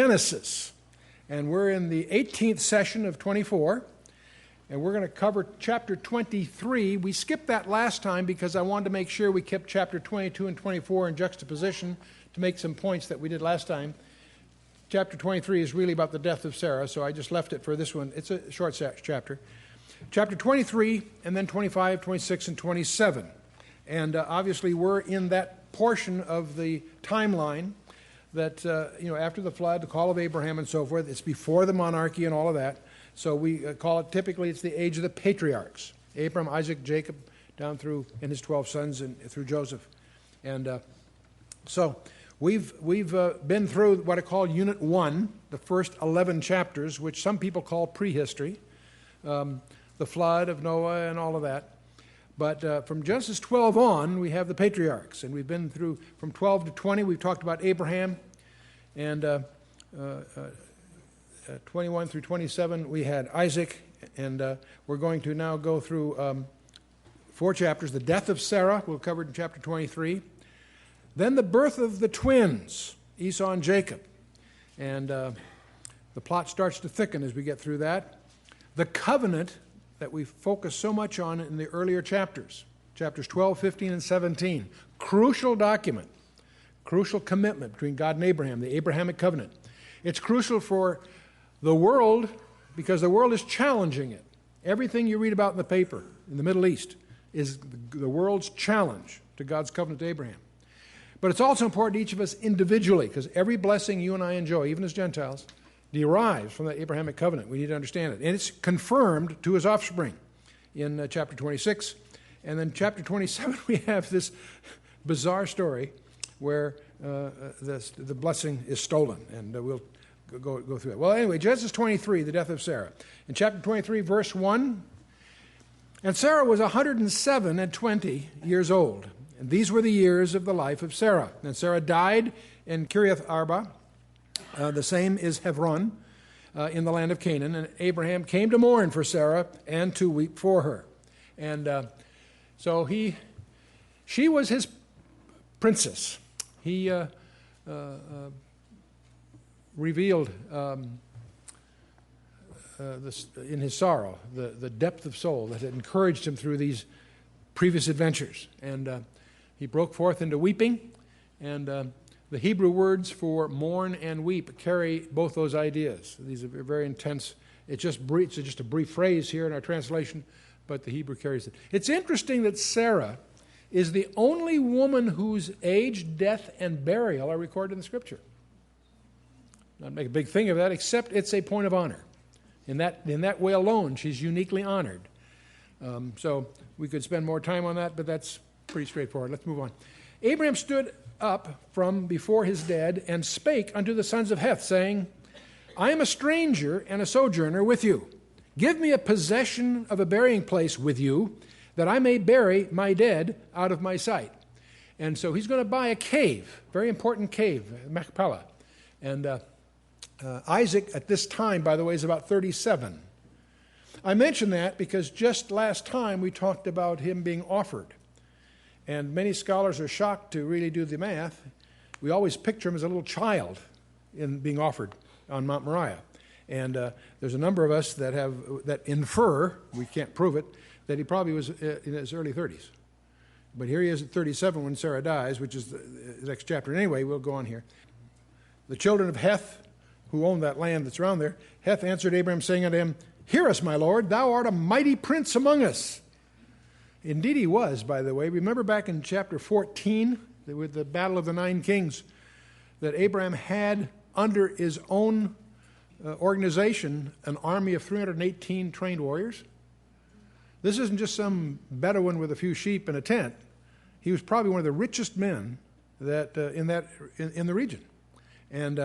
Genesis, and we're in the 18th session of 24, and we're going to cover chapter 23. We skipped that last time because I wanted to make sure we kept chapter 22 and 24 in juxtaposition to make some points that we did last time. Chapter 23 is really about the death of Sarah, so I just left it for this one. It's a short chapter. Chapter 23, and then 25, 26, and 27. And obviously we're in that portion of the timeline that, after the flood, the call of Abraham and so forth. It's before the monarchy and all of that. So we call it, typically, it's the age of the patriarchs. Abraham, Isaac, Jacob, down through, and his 12 sons, and through Joseph. And so we've been through what I call Unit 1, the first 11 chapters, which some people call prehistory, the flood of Noah and all of that. But from Genesis 12 on, we have the patriarchs, and we've been through from 12 to 20. We've talked about Abraham, and 21 through 27, we had Isaac, and we're going to now go through 4 chapters. The death of Sarah, we'll cover in chapter 23. Then the birth of the twins, Esau and Jacob. And the plot starts to thicken as we get through that. The covenant that we focus so much on in the earlier chapters 12, 15, and 17. Crucial document, crucial commitment between God and Abraham, the Abrahamic covenant. It's crucial for the world because the world is challenging it. Everything you read about in the paper in the Middle East is the world's challenge to God's covenant to Abraham. But it's also important to each of us individually because every blessing you and I enjoy, even as Gentiles, derives from that Abrahamic covenant. We need to understand it. And it's confirmed to his offspring in chapter 26. And then chapter 27, we have this bizarre story where the blessing is stolen. And we'll go through that. Well, anyway, Genesis 23, the death of Sarah. In chapter 23, verse 1, and Sarah was 107 and 20 years old. And these were the years of the life of Sarah. And Sarah died in Kiriath Arba. The same is Hebron in the land of Canaan. And Abraham came to mourn for Sarah and to weep for her. And so she was his princess. He revealed in his sorrow the depth of soul that had encouraged him through these previous adventures. And he broke forth into weeping. And the Hebrew words for mourn and weep carry both those ideas. These are very intense. It's just a brief phrase here in our translation, but the Hebrew carries it. It's interesting that Sarah is the only woman whose age, death, and burial are recorded in the Scripture. Not make a big thing of that, except it's a point of honor. In that way alone, she's uniquely honored. So we could spend more time on that, but that's pretty straightforward. Let's move on. Abraham stood up from before his dead and spake unto the sons of Heth, saying, I am a stranger and a sojourner with you. Give me a possession of a burying place with you, that I may bury my dead out of my sight. And so he's going to buy a cave, very important cave, Machpelah. And Isaac at this time, by the way, is about 37. I mention that because just last time we talked about him being offered. And many scholars are shocked to really do the math. We always picture him as a little child in being offered on Mount Moriah. And there's a number of us that infer, we can't prove it, that he probably was in his early 30s. But here he is at 37 when Sarah dies, which is the next chapter. Anyway, we'll go on here. The children of Heth, who owned that land that's around there, Heth answered Abraham, saying unto him, Hear us, my Lord, thou art a mighty prince among us. Indeed he was, by the way. Remember back in chapter 14, with the battle of the 9 kings, that Abraham had under his own organization an army of 318 trained warriors? This isn't just some Bedouin with a few sheep and a tent. He was probably one of the richest men that in the region. And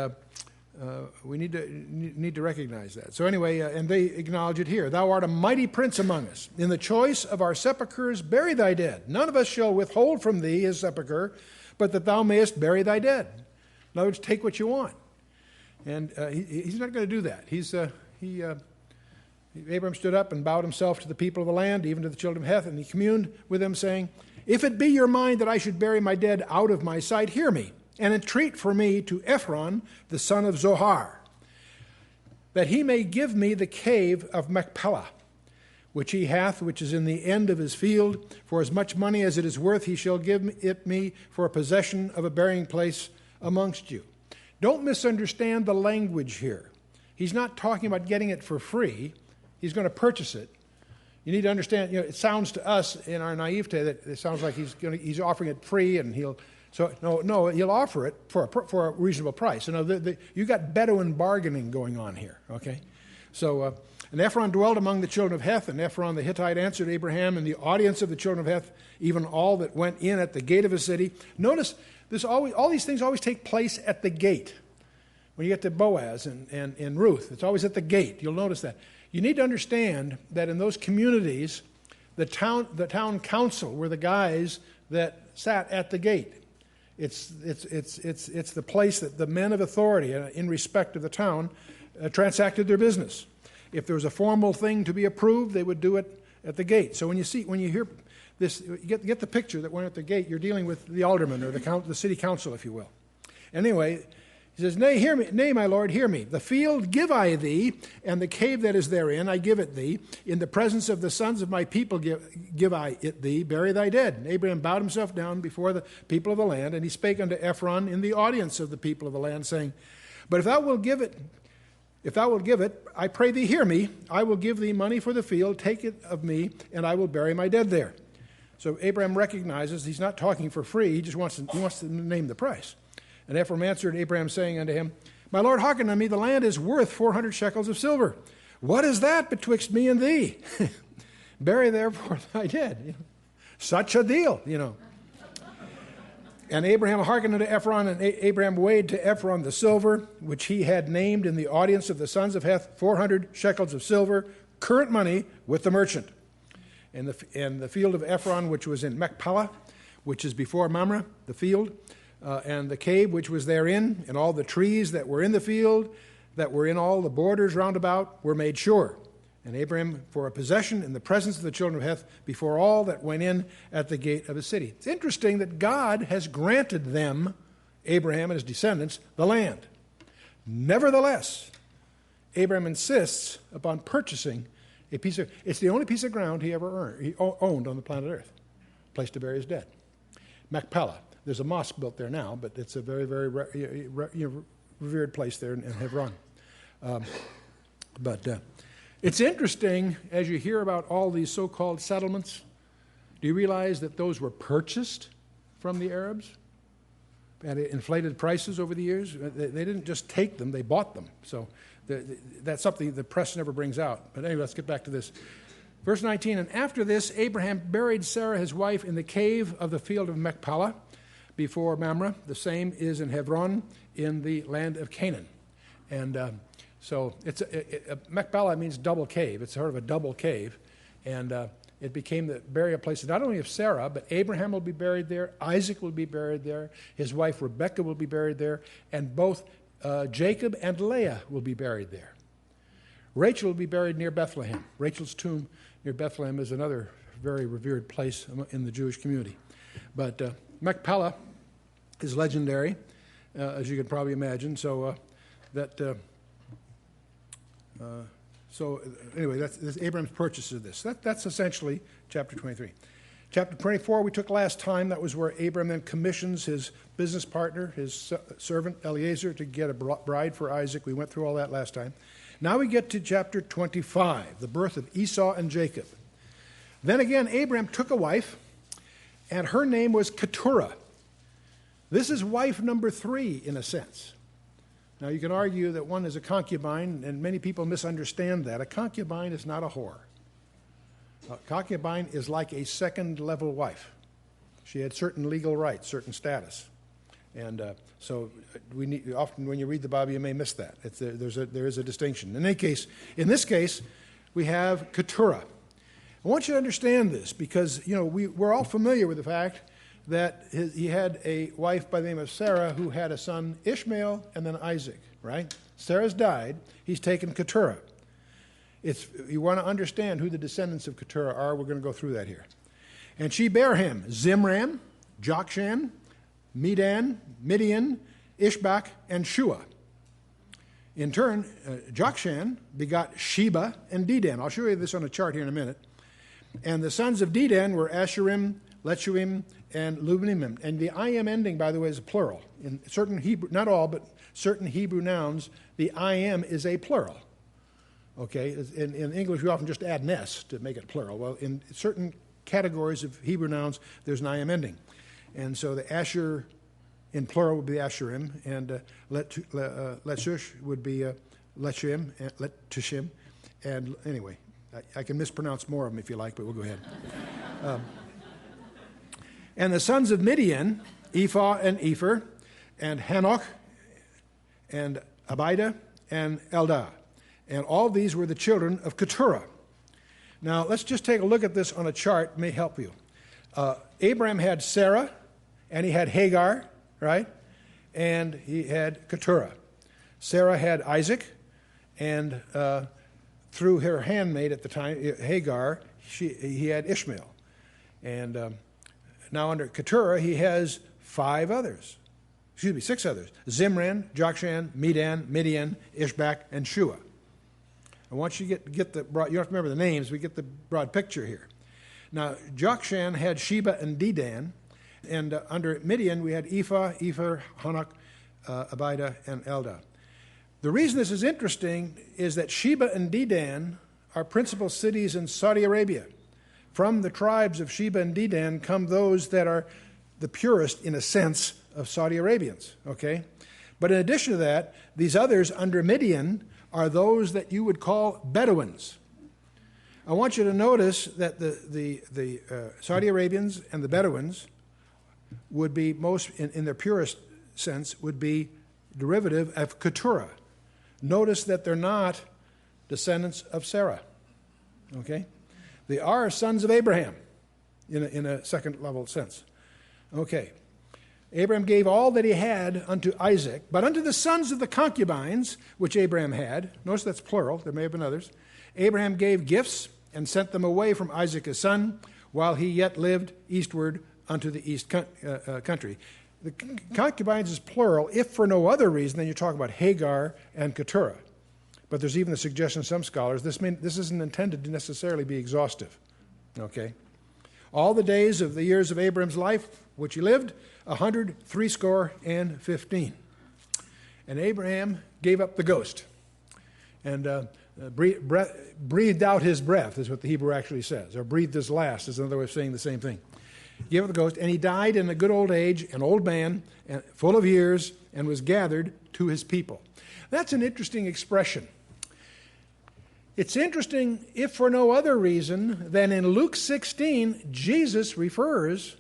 we need to recognize that. So anyway, and they acknowledge it here. Thou art a mighty prince among us. In the choice of our sepulchres, bury thy dead. None of us shall withhold from thee his sepulchre, but that thou mayest bury thy dead. In other words, take what you want. And he's not going to do that. Abraham stood up and bowed himself to the people of the land, even to the children of Heth, and he communed with them, saying, If it be your mind that I should bury my dead out of my sight, hear me. and entreat for me to Ephron, the son of Zohar, that he may give me the cave of Machpelah, which he hath, which is in the end of his field. For as much money as it is worth, he shall give it me for a possession of a burying place amongst you. Don't misunderstand the language here. He's not talking about getting it for free. He's going to purchase it. You need to understand, it sounds to us in our naivete that it sounds like he's offering it free, and he'll offer it for a reasonable price. You got Bedouin bargaining going on here, okay? So, and Ephron dwelt among the children of Heth, and Ephron the Hittite answered Abraham in the audience of the children of Heth, even all that went in at the gate of a city. Notice, all these things always take place at the gate. When you get to Boaz and Ruth, it's always at the gate. You'll notice that. You need to understand that in those communities, the town council were the guys that sat at the gate. It's the place that the men of authority, in respect of the town, transacted their business. If there was a formal thing to be approved, they would do it at the gate. So when you hear this, you get the picture that when at the gate, you're dealing with the alderman or the city council, if you will. Anyway, he says, Nay, my lord, hear me. The field give I thee, and the cave that is therein I give it thee. In the presence of the sons of my people give I it thee. Bury thy dead. And Abraham bowed himself down before the people of the land, and he spake unto Ephron in the audience of the people of the land, saying, But if thou wilt give it, I pray thee, hear me. I will give thee money for the field. Take it of me, and I will bury my dead there. So Abraham recognizes he's not talking for free. He just wants to name the price. And Ephraim answered Abraham, saying unto him, My lord, hearken unto me, the land is worth 400 shekels of silver. What is that betwixt me and thee? Bury therefore thy dead. Such a deal, And Abraham hearkened unto Ephron, and Abraham weighed to Ephron the silver, which he had named in the audience of the sons of Heth, 400 shekels of silver, current money, with the merchant. And the field of Ephron, which was in Machpelah, which is before Mamre, the field, and the cave which was therein, and all the trees that were in the field, that were in all the borders round about, were made sure. And Abraham for a possession in the presence of the children of Heth, before all that went in at the gate of a city. It's interesting that God has granted them, Abraham and his descendants, the land. Nevertheless, Abraham insists upon purchasing it's the only piece of ground he ever owned on the planet Earth, a place to bury his dead. Machpelah. There's a mosque built there now, but it's a very, very revered place there in Hebron. It's interesting, as you hear about all these so-called settlements, do you realize that those were purchased from the Arabs at inflated prices over the years? They didn't just take them, they bought them. So that's something the press never brings out. But anyway, let's get back to this. Verse 19, And after this, Abraham buried Sarah his wife in the cave of the field of Machpelah before Mamre. The same is in Hebron in the land of Canaan. And so Machpelah means double cave. It's sort of a double cave. And it became the burial place not only of Sarah, but Abraham will be buried there, Isaac will be buried there, his wife Rebekah will be buried there, and both Jacob and Leah will be buried there. Rachel will be buried near Bethlehem. Rachel's tomb near Bethlehem is another very revered place in the Jewish community. But Machpelah is legendary, as you can probably imagine. So anyway, that's Abraham's purchase of this. That's essentially chapter 23. Chapter 24 we took last time. That was where Abraham then commissions his business partner, his servant Eliezer, to get a bride for Isaac. We went through all that last time. Now we get to chapter 25, the birth of Esau and Jacob. Then again, Abraham took a wife, and her name was Keturah. This is wife number 3, in a sense. Now, you can argue that one is a concubine, and many people misunderstand that. A concubine is not a whore. A concubine is like a second-level wife. She had certain legal rights, certain status. And so often when you read the Bible, you may miss that. There is a distinction. In this case, we have Keturah. I want you to understand this because, we're all familiar with the fact that he had a wife by the name of Sarah who had a son, Ishmael, and then Isaac, right? Sarah's died. He's taken Keturah. You want to understand who the descendants of Keturah are, we're going to go through that here. And she bare him Zimran, Jokshan, Medan, Midian, Ishbak, and Shua. In turn, Jokshan begot Sheba and Dedan. I'll show you this on a chart here in a minute. And the sons of Dedan were Asherim, Lechuim, and Lubimim. And the I-am ending, by the way, is a plural. In certain Hebrew, not all, but certain Hebrew nouns, the I-am is a plural. Okay, in English, we often just add an S to make it plural. Well, in certain categories of Hebrew nouns, there's an I-am ending. And so the Asher in plural would be Asherim, and Letush would be Letushim, Letushim. And anyway, I can mispronounce more of them if you like, but we'll go ahead. And the sons of Midian, Ephah and Epher, and Hanoch, and Abida, and Eldah. And all these were the children of Keturah. Now, let's just take a look at this on a chart. It may help you. Abraham had Sarah, and he had Hagar, right? And he had Keturah. Sarah had Isaac, and through her handmaid at the time, Hagar, he had Ishmael. And now under Keturah, he has six others. Zimran, Jokshan, Medan, Midian, Ishbak, and Shua. I want you to get the broad, you don't have to remember the names, we get the broad picture here. Now, Jokshan had Sheba and Dedan, and under Midian, we had Ephah, Epher, Hanoch, Abida, and Eldah. The reason this is interesting is that Sheba and Dedan are principal cities in Saudi Arabia. From the tribes of Sheba and Dedan come those that are the purest, in a sense, of Saudi Arabians, okay? But in addition to that, these others under Midian are those that you would call Bedouins. I want you to notice that the Saudi Arabians and the Bedouins would be most, in their purest sense, would be derivative of Keturah. Notice that they're not descendants of Sarah, okay? They are sons of Abraham in a second level sense. Okay. Abraham gave all that he had unto Isaac, but unto the sons of the concubines, which Abraham had, notice that's plural, there may have been others, Abraham gave gifts and sent them away from Isaac his son, while he yet lived eastward unto the east country. The concubines is plural, if for no other reason than you talk about Hagar and Keturah. But there's even a suggestion of some scholars, this isn't intended to necessarily be exhaustive. Okay? All the days of the years of Abraham's life, which he lived, 160 And Abraham gave up the ghost and breathed out his breath, is what the Hebrew actually says, or breathed his last is another way of saying the same thing. He gave up the ghost, and he died in a good old age, an old man, and full of years, and was gathered to his people. That's an interesting expression. It's interesting, if for no other reason than in Luke 16, Jesus refers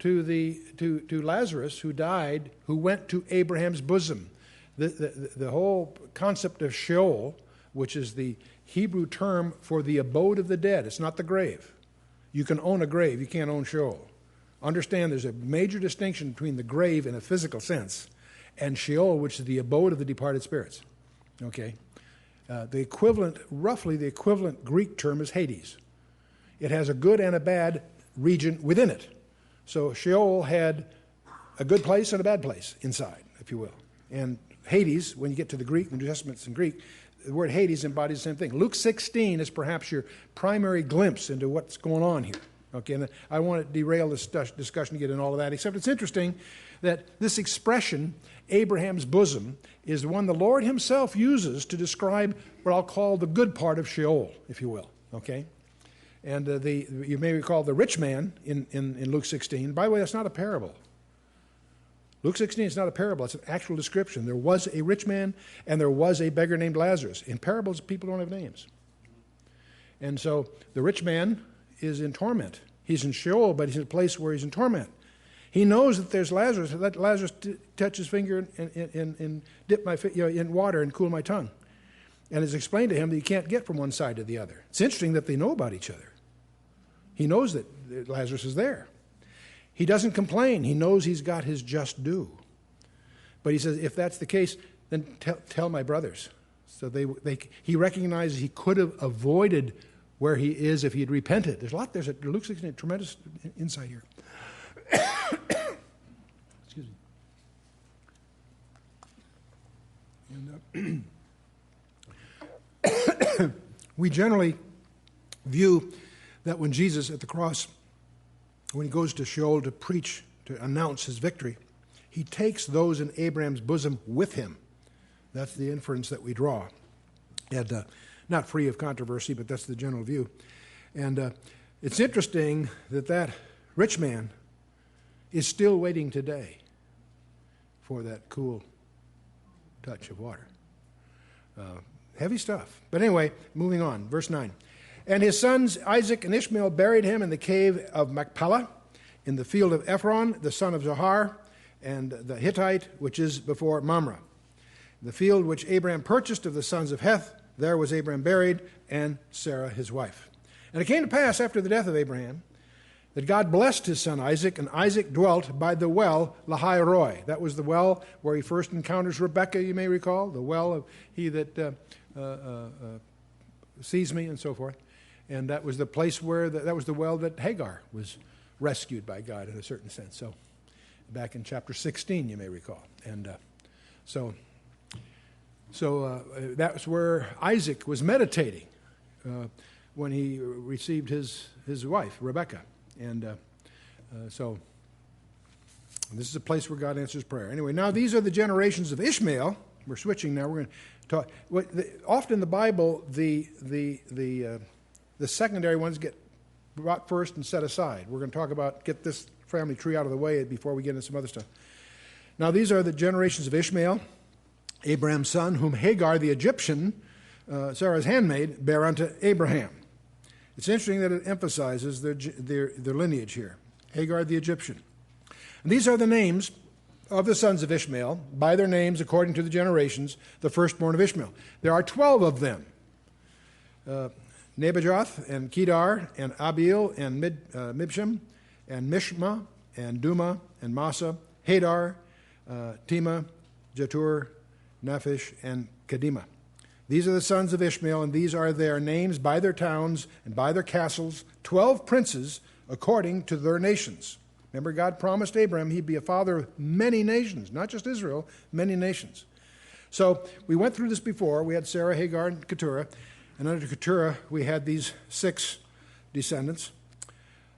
to Lazarus, who died, who went to Abraham's bosom. The whole concept of Sheol, which is the Hebrew term for the abode of the dead. It's not the grave. You can own a grave. You can't own Sheol. Understand there's a major distinction between the grave in a physical sense and Sheol, which is the abode of the departed spirits. Okay? Roughly the equivalent Greek term is Hades. It has a good and a bad region within it. So Sheol had a good place and a bad place inside, if you will. And Hades, when you get to the Greek, the New Testament's in Greek, the word Hades embodies the same thing. Luke 16 is perhaps your primary glimpse into what's going on here. Okay, and I want to derail this discussion to get in all of that, except it's interesting that this expression, Abraham's bosom, is the one the Lord himself uses to describe what I'll call the good part of Sheol, if you will. Okay? And you may recall the rich man in Luke 16. By the way, that's not a parable. Luke 16 is not a parable. It's an actual description. There was a rich man and there was a beggar named Lazarus. In parables, people don't have names. And so the rich man is in torment. He's in Sheol, but he's in a place where he's in torment. He knows that there's Lazarus. Let Lazarus touch his finger and dip my in water and cool my tongue. And it's explained to him that he can't get from one side to the other. It's interesting that they know about each other. He knows that Lazarus is there. He doesn't complain. He knows he's got his just due. But he says, if that's the case, then tell my brothers. So he recognizes he could have avoided where he is if he had repented. There's Luke 16, tremendous insight here. Excuse And, we generally view that when Jesus at the cross, when he goes to Sheol to preach, to announce his victory, he takes those in Abraham's bosom with him. That's the inference that we draw. And not free of controversy, but that's the general view. And it's interesting that that rich man is still waiting today for that cool touch of water. Heavy stuff. But anyway, moving on. Verse 9. And his sons Isaac and Ishmael buried him in the cave of Machpelah, in the field of Ephron, the son of Zohar, and the Hittite, which is before Mamre. The field which Abraham purchased of the sons of Heth, there was Abraham buried, and Sarah his wife. And it came to pass after the death of Abraham that God blessed his son Isaac, and Isaac dwelt by the well Lahai Roi. That was the well where he first encounters Rebekah, you may recall, the well of he that sees me and so forth. And that was the place where, that was the well that Hagar was rescued by God in a certain sense. So back in chapter 16, you may recall. And so that's where Isaac was meditating when he received his wife, Rebekah. And so this is a place where God answers prayer. Anyway, now these are the generations of Ishmael. We're switching now. We're going to talk. Often in the Bible, the secondary ones get brought first and set aside. We're going to talk about, get this family tree out of the way before we get into some other stuff. Now these are the generations of Ishmael, Abraham's son, whom Hagar the Egyptian, Sarah's handmaid, bare unto Abraham. It's interesting that it emphasizes their lineage here. Hagar the Egyptian. And these are the names of the sons of Ishmael, by their names according to the generations, the firstborn of Ishmael. There are 12 of them. Nebajoth, and Kedar, and Abiel, and Mibshem, and Mishma, and Duma, and Massa, Hadar, Tema, Jetur, Naphish, and Kedemah. These are the sons of Ishmael, and these are their names by their towns and by their castles, 12 princes according to their nations. Remember, God promised Abraham he'd be a father of many nations, not just Israel, many nations. So we went through this before. We had Sarah, Hagar, and Keturah. And under Keturah, we had these 6 descendants.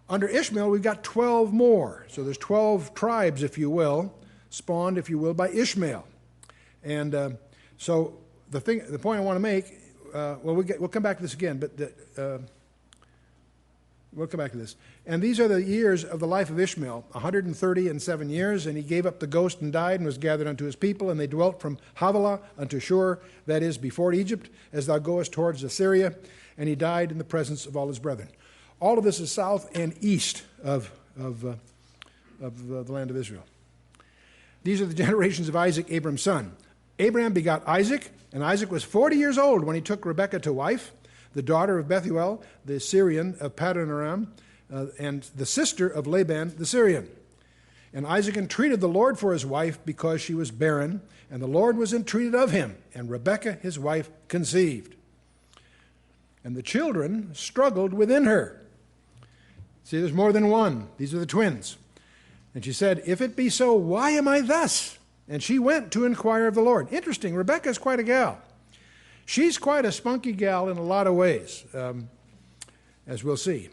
Under Ishmael, we've got 12 more. So there's 12 tribes, if you will, spawned, if you will, by Ishmael. And so the point I want to make, we'll come back to this again, but we'll come back to this. And these are the years of the life of Ishmael, 137 years, and he gave up the ghost and died and was gathered unto his people, and they dwelt from Havilah unto Shur, that is, before Egypt, as thou goest towards Assyria, and he died in the presence of all his brethren. All of this is south and east of the land of Israel. These are the generations of Isaac, Abraham's son. Abraham begot Isaac, and Isaac was 40 years old when he took Rebekah to wife, the daughter of Bethuel, the Syrian of Paddan Aram, and the sister of Laban the Syrian. And Isaac entreated the Lord for his wife because she was barren, and the Lord was entreated of him, and Rebekah his wife conceived. And the children struggled within her. See, there's more than one. These are the twins. And she said, if it be so, why am I thus? And she went to inquire of the Lord. Interesting, Rebekah's quite a gal. She's quite a spunky gal in a lot of ways, as we'll see.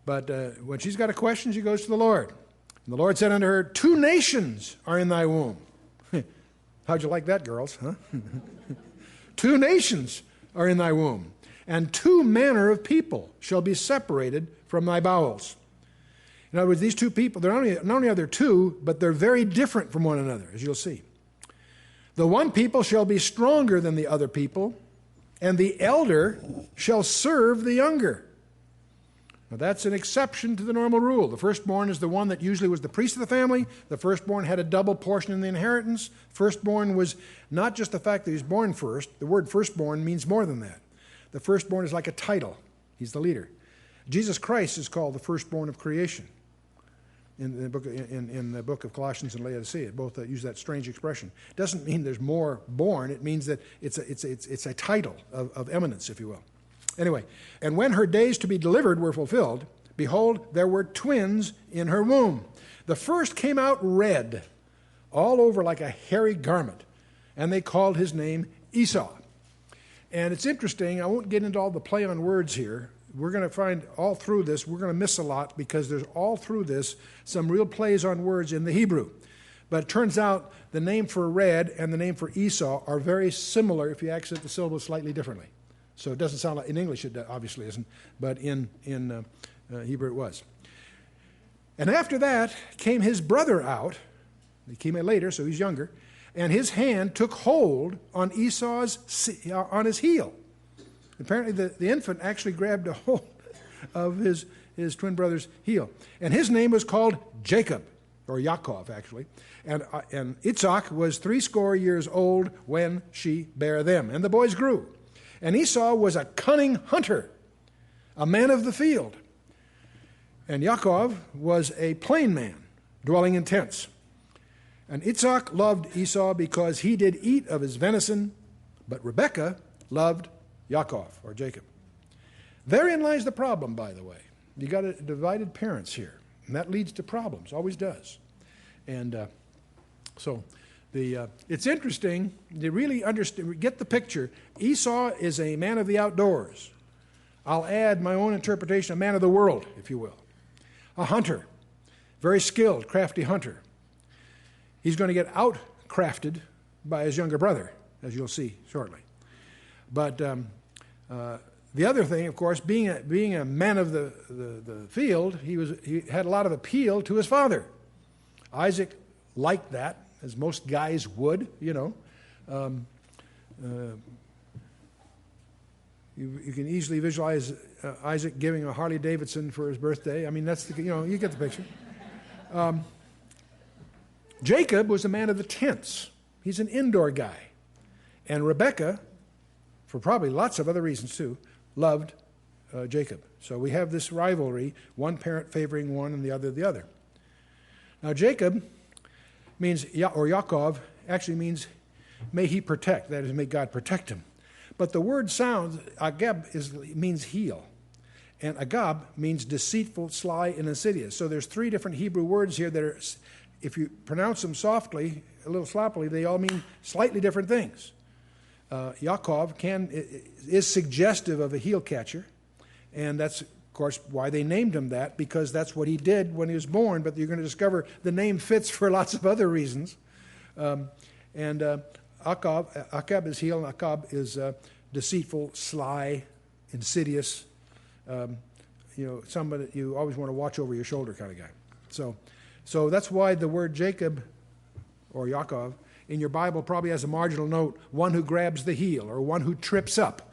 But when she's got a question, she goes to the Lord. And the Lord said unto her, 2 nations are in thy womb. How'd you like that, girls? Huh? 2 nations are in thy womb, and 2 manner of people shall be separated from thy bowels. In other words, these 2 people, not only are there 2, but they're very different from one another, as you'll see. The one people shall be stronger than the other people, and the elder shall serve the younger. Now that's an exception to the normal rule. The firstborn is the one that usually was the priest of the family. The firstborn had a double portion in the inheritance. Firstborn was not just the fact that he was born first. The word firstborn means more than that. The firstborn is like a title. He's the leader. Jesus Christ is called the firstborn of creation in the book of Colossians and Laodicea. Both use that strange expression. It doesn't mean there's more born. It means that it's a title of eminence, if you will. Anyway, and when her days to be delivered were fulfilled, behold, there were twins in her womb. The first came out red, all over like a hairy garment, and they called his name Esau. And it's interesting, I won't get into all the play on words here. We're going to find all through this, we're going to miss a lot because there's all through this some real plays on words in the Hebrew. But it turns out the name for red and the name for Esau are very similar if you accent the syllables slightly differently. So it doesn't sound like, in English it obviously isn't, but in Hebrew it was. And after that came his brother out. He came in later, so he's younger. And his hand took hold on on his heel. Apparently the infant actually grabbed a hold of his twin brother's heel. And his name was called Jacob, or Yaakov actually. And Yitzhak was 80 years old when she bare them. And the boys grew. And Esau was a cunning hunter, a man of the field. And Yaakov was a plain man, dwelling in tents. And Yitzhak loved Esau because he did eat of his venison, but Rebekah loved Yaakov, or Jacob. Therein lies the problem, by the way. You got divided parents here, and that leads to problems, always does. And it's interesting to really get the picture. Esau is a man of the outdoors. I'll add my own interpretation, a man of the world, if you will. A hunter, very skilled, crafty hunter. He's going to get out-crafted by his younger brother, as you'll see shortly. But the other thing, of course, being a man of the field, he had a lot of appeal to his father. Isaac liked that, as most guys would, you know. You can easily visualize Isaac giving a Harley Davidson for his birthday. I mean, you get the picture. Jacob was a man of the tents. He's an indoor guy. And Rebekah, for probably lots of other reasons too, loved Jacob. So we have this rivalry, one parent favoring one and the other the other. Now Jacob means, or Yaakov, actually means, may he protect. That is, may God protect him. But the word sounds, agab means heel. And agab means deceitful, sly, and insidious. So there's 3 different Hebrew words here that are, if you pronounce them softly, a little sloppily, they all mean slightly different things. Yaakov is suggestive of a heel catcher, and that's, of course, why they named him that, because that's what he did when he was born, but you're going to discover the name fits for lots of other reasons. Akab is heel, and Akab is deceitful, sly, insidious, somebody you always want to watch over your shoulder kind of guy. So that's why the word Jacob, or Yaakov, in your Bible probably has a marginal note, one who grabs the heel, or one who trips up.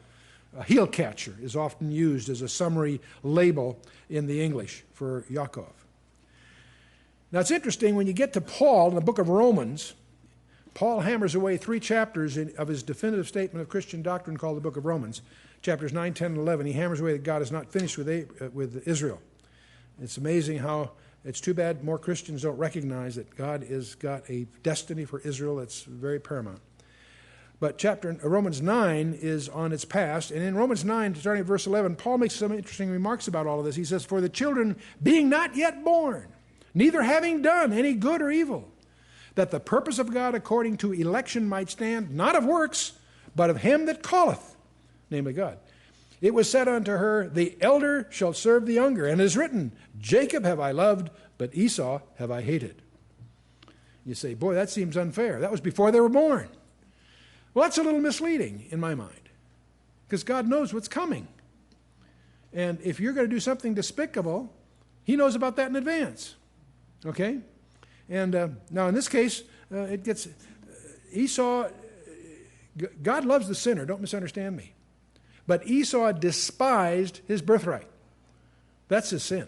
A heel catcher is often used as a summary label in the English for Yaakov. Now it's interesting, when you get to Paul in the book of Romans, Paul hammers away 3 chapters of his definitive statement of Christian doctrine called the book of Romans. Chapters 9, 10, and 11, he hammers away that God is not finished with Israel. It's amazing how it's too bad more Christians don't recognize that God has got a destiny for Israel that's very paramount. But Romans 9 is on its past, and in Romans 9, starting at verse 11, Paul makes some interesting remarks about all of this. He says, "For the children being not yet born, neither having done any good or evil, that the purpose of God according to election might stand, not of works, but of him that calleth," namely God. "It was said unto her, the elder shall serve the younger. And it is written, Jacob have I loved, but Esau have I hated." You say, boy, that seems unfair. That was before they were born. Well, that's a little misleading in my mind, because God knows what's coming. And if you're going to do something despicable, he knows about that in advance. Okay? And now in this case, it gets Esau. God loves the sinner, don't misunderstand me. But Esau despised his birthright. That's his sin.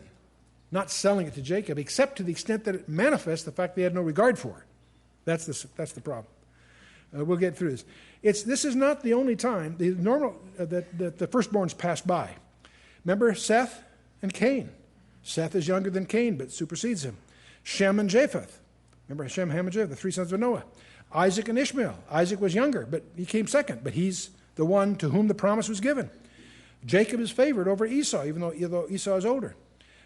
Not selling it to Jacob, except to the extent that it manifests the fact they had no regard for it. That's the problem. We'll get through this. This is not the only time that the firstborns passed by. Remember Seth and Cain. Seth is younger than Cain, but supersedes him. Shem and Japheth. Remember Shem, Ham, and Japheth, the 3 sons of Noah. Isaac and Ishmael. Isaac was younger, but he came second. But he's the one to whom the promise was given. Jacob is favored over Esau, even though Esau is older.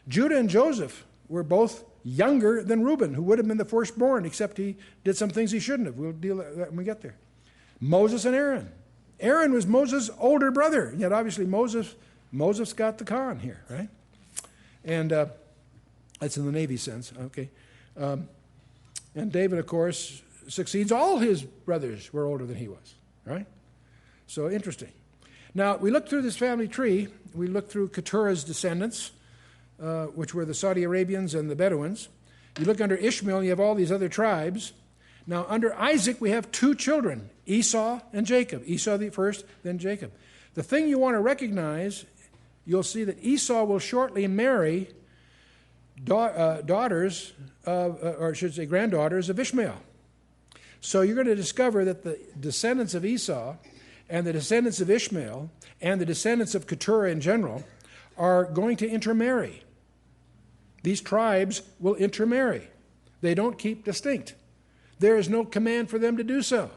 Judah and Joseph were both younger than Reuben, who would have been the firstborn, except he did some things he shouldn't have. We'll deal with that when we get there. Moses and Aaron. Aaron was Moses' older brother, yet obviously Moses got the con here, right? And that's in the Navy sense, okay. And David, of course, succeeds. All his brothers were older than he was, right? So interesting. Now, we look through this family tree. We look through Keturah's descendants, which were the Saudi Arabians and the Bedouins. You look under Ishmael, you have all these other tribes. Now, under Isaac, we have two children, Esau and Jacob. Esau the first, then Jacob. The thing you want to recognize, you'll see that Esau will shortly marry daughters, or I should say granddaughters of Ishmael. So you're going to discover that the descendants of Esau and the descendants of Ishmael and the descendants of Keturah in general are going to intermarry. These tribes will intermarry. They don't keep distinct. There is no command for them to do so.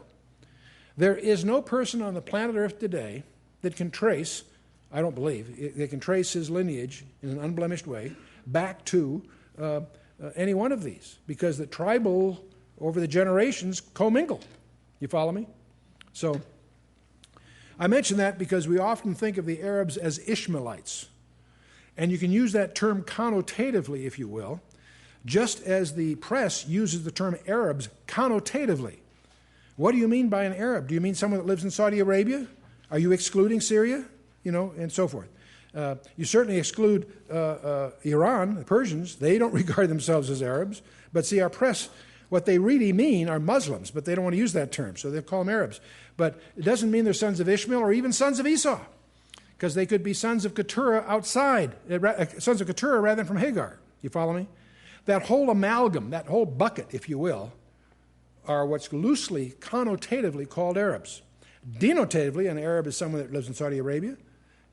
There is no person on the planet Earth today that can trace, I don't believe, they can trace his lineage in an unblemished way back to any one of these, because the tribal, over the generations, commingle. You follow me? So I mention that because we often think of the Arabs as Ishmaelites. And you can use that term connotatively, if you will, just as the press uses the term Arabs connotatively. What do you mean by an Arab? Do you mean someone that lives in Saudi Arabia? Are you excluding Syria? You know, and so forth. You certainly exclude Iran, the Persians. They don't regard themselves as Arabs. But see, our press, what they really mean are Muslims, but they don't want to use that term, so they call them Arabs. But it doesn't mean they're sons of Ishmael or even sons of Esau, because they could be sons of Keturah outside, sons of Keturah rather than from Hagar. You follow me? That whole amalgam, that whole bucket, if you will, are what's loosely, connotatively called Arabs. Denotatively, an Arab is someone that lives in Saudi Arabia,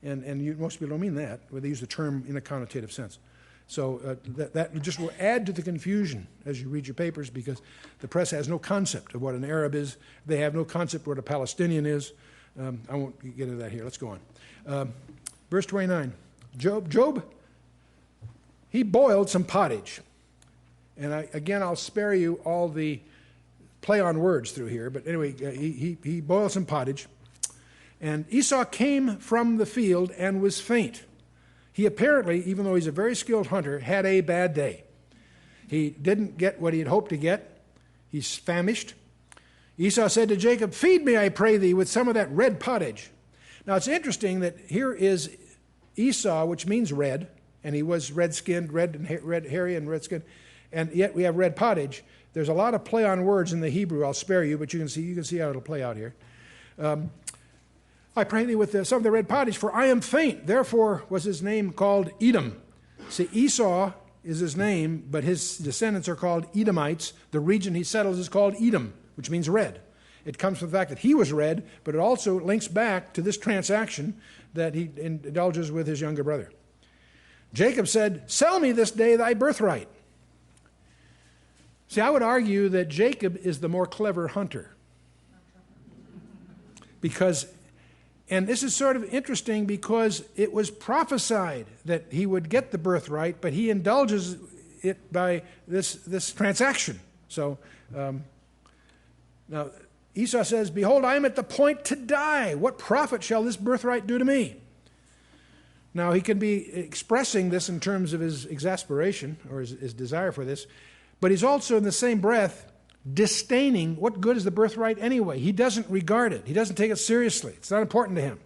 and most people don't mean that, where they use the term in a connotative sense. So that just will add to the confusion as you read your papers, because the press has no concept of what an Arab is. They have no concept of what a Palestinian is. I won't get into that here. Let's go on. Verse 29. Job, he boiled some pottage. And I'll spare you all the play on words through here. But anyway, he boiled some pottage. And Esau came from the field and was faint. He apparently, even though he's a very skilled hunter, had a bad day. He didn't get what he had hoped to get. He's famished. Esau said to Jacob, "Feed me, I pray thee, with some of that red pottage." Now it's interesting that here is Esau, which means red, and he was red-skinned, red hairy and red-skinned, and yet we have red pottage. There's a lot of play on words in the Hebrew. I'll spare you, but you can see how it'll play out here. I pray thee with some of the red pottage, for I am faint. Therefore was his name called Edom. See, Esau is his name, but his descendants are called Edomites. The region he settles is called Edom, which means red. It comes from the fact that he was red, but it also links back to this transaction that he indulges with his younger brother. Jacob said, "Sell me this day thy birthright." See, I would argue that Jacob is the more clever hunter. And this is sort of interesting because it was prophesied that he would get the birthright, but he indulges it by this transaction. So now Esau says, "Behold, I am at the point to die. What profit shall this birthright do to me?" Now he can be expressing this in terms of his exasperation or his desire for this, but he's also in the same breath disdaining what good is the birthright anyway. He doesn't regard it. He doesn't take it seriously. It's not important to him.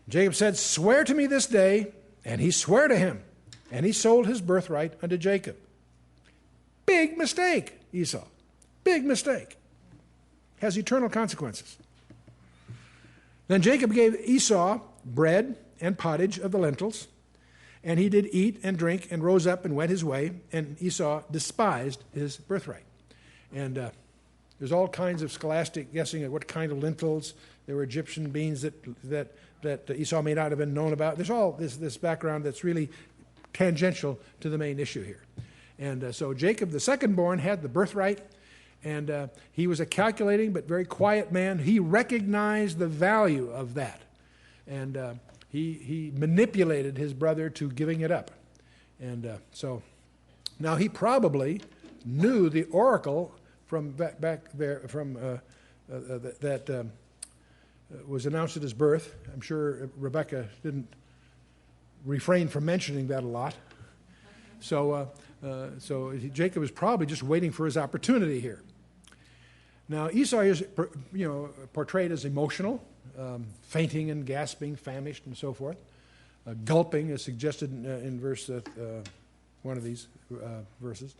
Jacob said, "Swear to me this day," and he swore to him, and he sold his birthright unto Jacob. Big mistake, Esau. Big mistake. Has eternal consequences. Then Jacob gave Esau bread and pottage of the lentils, and he did eat and drink and rose up and went his way, and Esau despised his birthright. And there's all kinds of scholastic guessing at what kind of lentils. There were Egyptian beans that Esau may not have been known about. There's all this background that's really tangential to the main issue here. And so Jacob, the second-born, had the birthright, and he was a calculating but very quiet man. He recognized the value of that, and he manipulated his brother to giving it up. And so now he probably knew the oracle from back there from that was announced at his birth. I'm sure Rebekah didn't refrain from mentioning that a lot. So Jacob is probably just waiting for his opportunity here. Now, Esau is, portrayed as emotional, fainting and gasping, famished, and so forth. Gulping is suggested in verse one of these verses,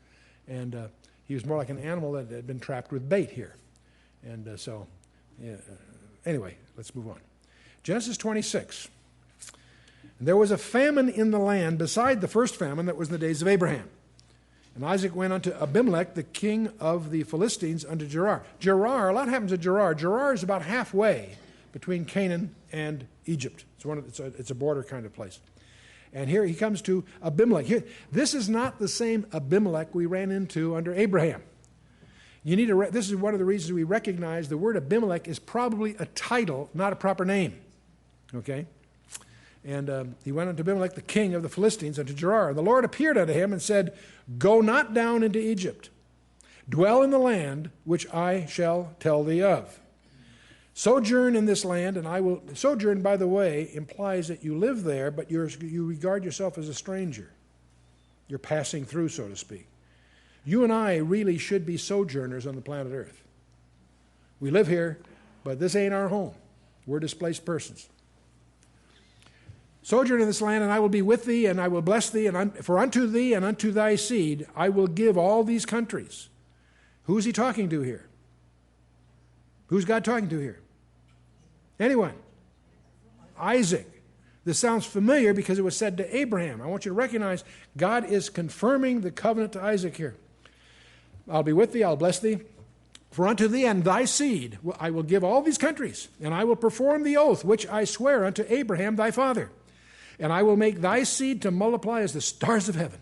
and he was more like an animal that had been trapped with bait here. And anyway, let's move on. Genesis 26. There was a famine in the land beside the first famine that was in the days of Abraham. And Isaac went unto Abimelech, the king of the Philistines, unto Gerar. Gerar, a lot happens at Gerar. Gerar is about halfway between Canaan and Egypt. It's a border kind of place. And here he comes to Abimelech. This is not the same Abimelech we ran into under Abraham. This is one of the reasons we recognize the word Abimelech is probably a title, not a proper name. Okay? And he went unto Abimelech, the king of the Philistines, unto Gerar. And the Lord appeared unto him and said, Go not down into Egypt. Dwell in the land which I shall tell thee of. Sojourn in this land, and I will... Sojourn, by the way, implies that you live there, but you regard yourself as a stranger. You're passing through, so to speak. You and I really should be sojourners on the planet Earth. We live here, but this ain't our home. We're displaced persons. Sojourn in this land, and I will be with thee, and I will bless thee, and for unto thee and unto thy seed I will give all these countries. Who's he talking to here? Who's God talking to here? Anyone? Isaac. This sounds familiar because it was said to Abraham. I want you to recognize God is confirming the covenant to Isaac here. I'll be with thee, I'll bless thee. For unto thee and thy seed I will give all these countries, and I will perform the oath which I swear unto Abraham thy father. And I will make thy seed to multiply as the stars of heaven.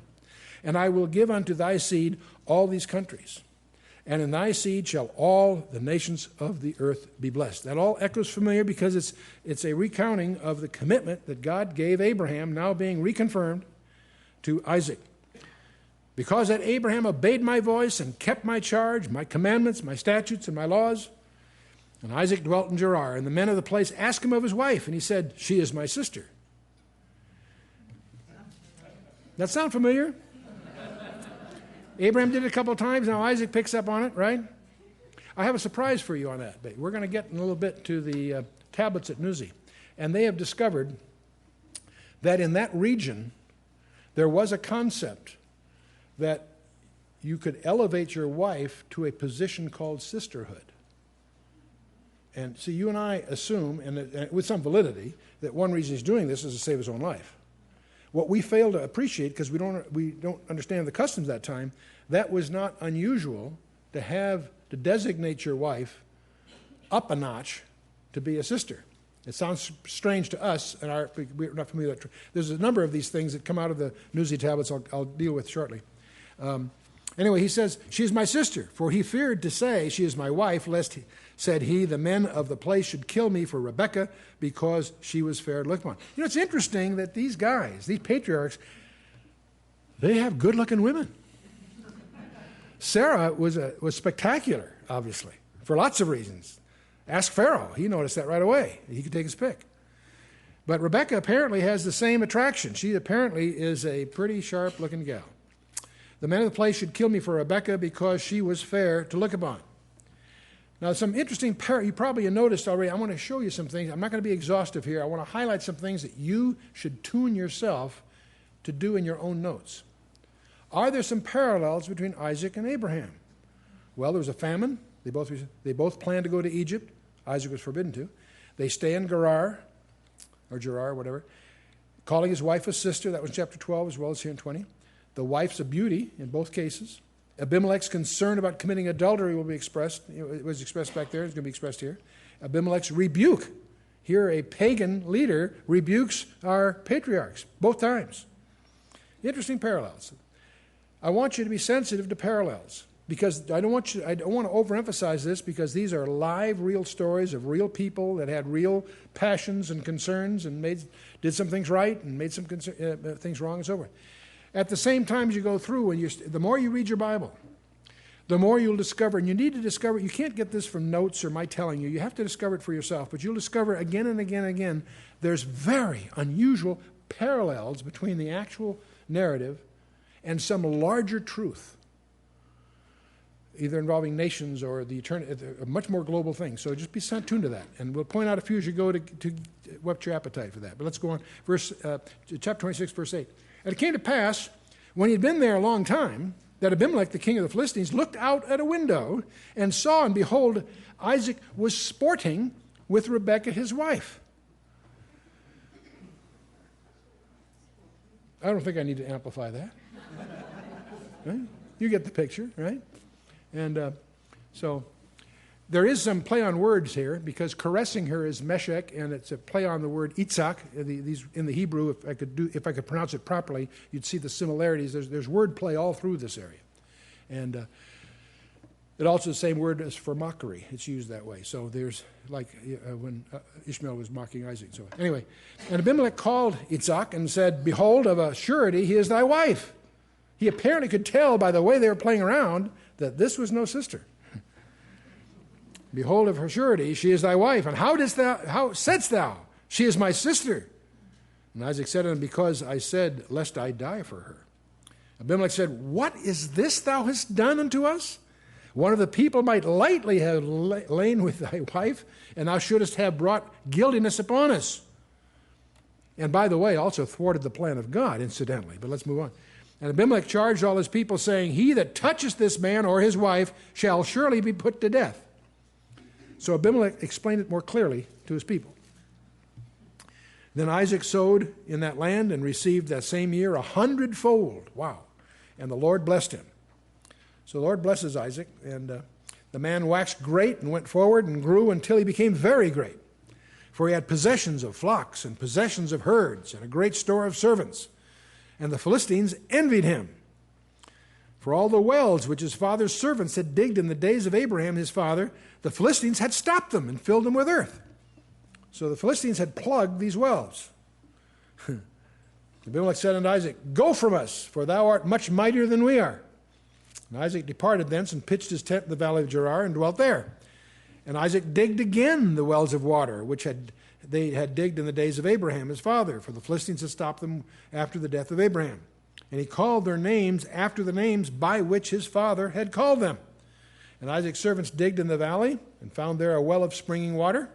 And I will give unto thy seed all these countries. And in thy seed shall all the nations of the earth be blessed. That all echoes familiar because it's a recounting of the commitment that God gave Abraham, now being reconfirmed to Isaac. Because that Abraham obeyed my voice and kept my charge, my commandments, my statutes, and my laws. And Isaac dwelt in Gerar. And the men of the place asked him of his wife, and he said, She is my sister. That sound familiar? Abraham did it a couple of times. Now Isaac picks up on it, right? I have a surprise for you on that. But we're going to get in a little bit to the tablets at Nuzi. And they have discovered that in that region, there was a concept that you could elevate your wife to a position called sisterhood. And see, you and I assume, and with some validity, that one reason he's doing this is to save his own life. What we fail to appreciate, because we don't understand the customs at that time, that was not unusual to designate your wife up a notch to be a sister. It sounds strange to us, and we're not familiar with that. There's a number of these things that come out of the Nuzi tablets I'll deal with shortly. Anyway, he says, She is my sister, for he feared to say, She is my wife, lest, said he, the men of the place should kill me for Rebekah, because she was fair to look upon. You know, it's interesting that these guys, these patriarchs, they have good-looking women. Sarah was spectacular, obviously, for lots of reasons. Ask Pharaoh. He noticed that right away. He could take his pick. But Rebekah apparently has the same attraction. She apparently is a pretty sharp-looking gal. The men of the place should kill me for Rebekah because she was fair to look upon. Now, some interesting, you probably noticed already, I want to show you some things. I'm not going to be exhaustive here. I want to highlight some things that you should tune yourself to do in your own notes. Are there some parallels between Isaac and Abraham? Well, there was a famine. They both planned to go to Egypt. Isaac was forbidden to. They stay in Gerar, or Gerar, whatever, calling his wife a sister. That was chapter 12 as well as here in 20. The wife's a beauty in both cases. Abimelech's concern about committing adultery will be expressed. It was expressed back there. It's going to be expressed here. Abimelech's rebuke. Here a pagan leader rebukes our patriarchs, both times. Interesting parallels. I want you to be sensitive to parallels because I don't want to overemphasize this because these are live, real stories of real people that had real passions and concerns and did some things right and made some things wrong and so forth. At the same time as you go through, the more you read your Bible, the more you'll discover, and you need to discover, you can't get this from notes or my telling you have to discover it for yourself, but you'll discover again and again and again, there's very unusual parallels between the actual narrative and some larger truth, either involving nations or a much more global thing. So just be tuned to that, and we'll point out a few as you go to whet your appetite for that. But let's go on. Chapter 26, verse 8. And it came to pass, when he had been there a long time, that Abimelech, the king of the Philistines, looked out at a window and saw, and behold, Isaac was sporting with Rebekah his wife. I don't think I need to amplify that. Right? You get the picture, right? And so there is some play on words here, because caressing her is Meshech, and it's a play on the word Itzhak. These in the Hebrew, if I could pronounce it properly, you'd see the similarities. There's word play all through this area, and it also the same word as for mockery. It's used that way. So there's like when Ishmael was mocking Isaac. So anyway, and Abimelech called Itzhak and said, "Behold, of a surety he is thy wife." He apparently could tell by the way they were playing around that this was no sister. Behold, of her surety, she is thy wife. And how saidst thou, she is my sister? And Isaac said unto him, because I said, lest I die for her. Abimelech said, what is this thou hast done unto us? One of the people might lightly have lain with thy wife, and thou shouldest have brought guiltiness upon us. And by the way, also thwarted the plan of God, incidentally. But let's move on. And Abimelech charged all his people, saying, he that toucheth this man or his wife shall surely be put to death. So Abimelech explained it more clearly to his people. Then Isaac sowed in that land and received that same year 100-fold. Wow. And the Lord blessed him. So the Lord blesses Isaac, and the man waxed great and went forward and grew until he became very great. For he had possessions of flocks and possessions of herds and a great store of servants. And the Philistines envied him. For all the wells which his father's servants had digged in the days of Abraham his father, the Philistines had stopped them and filled them with earth. So the Philistines had plugged these wells. Abimelech said unto Isaac, go from us, for thou art much mightier than we are. And Isaac departed thence and pitched his tent in the valley of Gerar and dwelt there. And Isaac digged again the wells of water, which they had digged in the days of Abraham his father, for the Philistines had stopped them after the death of Abraham. And he called their names after the names by which his father had called them. And Isaac's servants digged in the valley and found there a well of springing water.